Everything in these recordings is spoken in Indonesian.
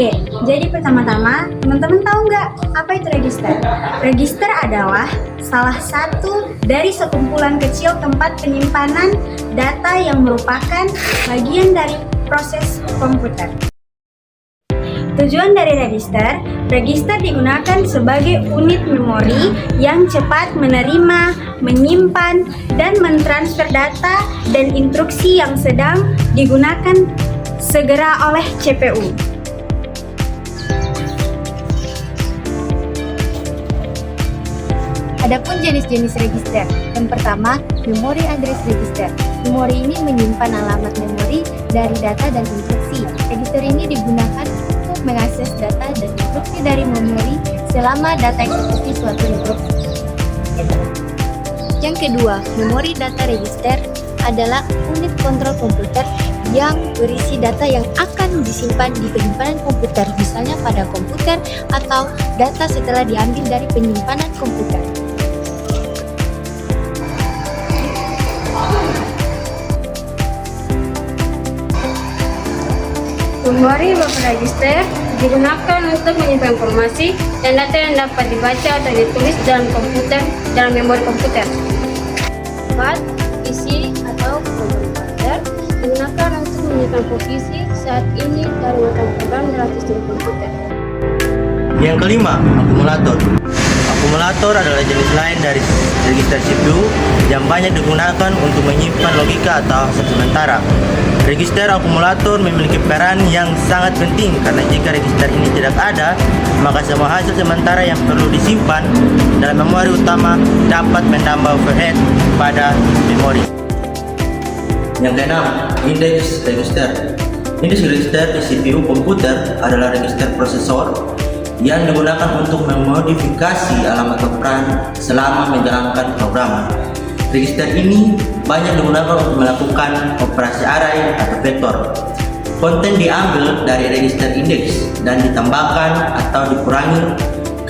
Oke, jadi pertama-tama teman-teman tahu nggak apa itu register? Register adalah salah satu dari sekumpulan kecil tempat penyimpanan data yang merupakan bagian dari proses komputer. Tujuan dari register digunakan sebagai unit memori yang cepat menerima, menyimpan, dan mentransfer data dan instruksi yang sedang digunakan segera oleh CPU. Adapun jenis-jenis register. Yang pertama, memory address register. Memori ini menyimpan alamat memori dari data dan instruksi. Register ini digunakan untuk mengakses data dan instruksi dari memori selama data eksekusi suatu instruksi. Yang kedua, memory data register adalah unit kontrol komputer yang berisi data yang akan disimpan di penyimpanan komputer, misalnya pada komputer atau data setelah diambil dari penyimpanan komputer. Memory buffer register digunakan untuk menyimpan informasi dan data yang dapat dibaca atau ditulis dalam memori komputer. 4. PC atau komputer digunakan untuk menyimpan posisi saat ini dari program dalam sistem komputer. Yang kelima, akumulator. Akumulator adalah jenis lain dari register CPU yang banyak digunakan untuk menyimpan logika atau hasil sementara. Register akumulator memiliki peran yang sangat penting karena jika register ini tidak ada, maka semua hasil sementara yang perlu disimpan dalam memori utama dapat menambah overhead pada memori. Yang keenam, index register. Index register di CPU komputer adalah register prosesor yang digunakan untuk memodifikasi alamat operan selama menjalankan program. Register ini banyak digunakan untuk melakukan operasi array atau vektor. Konten diambil dari register index dan ditambahkan atau dikurangi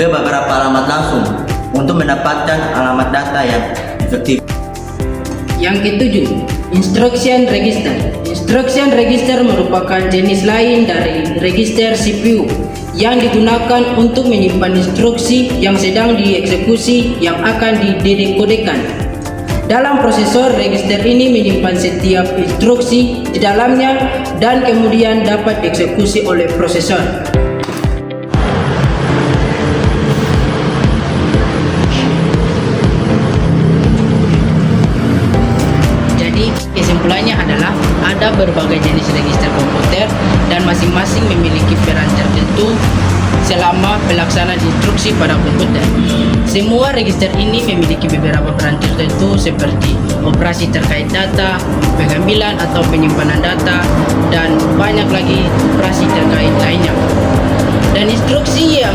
ke beberapa alamat langsung untuk mendapatkan alamat data yang efektif. Yang ketujuh, instruction register. Instruction register merupakan jenis lain dari register CPU yang digunakan untuk menyimpan instruksi yang sedang dieksekusi yang akan didekodekan. Dalam prosesor, register ini menyimpan setiap instruksi di dalamnya dan kemudian dapat dieksekusi oleh prosesor. Jadi, kesimpulannya adalah ada berbagai jenis register komputer dan masing-masing memiliki peran tertentu selama pelaksanaan instruksi pada komputer. Semua register ini memiliki beberapa peran tertentu seperti operasi terkait data, pengambilan atau penyimpanan data, dan banyak lagi operasi terkait lainnya. Dan instruksi yang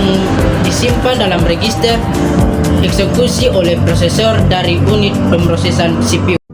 disimpan dalam register eksekusi oleh prosesor dari unit pemrosesan CPU.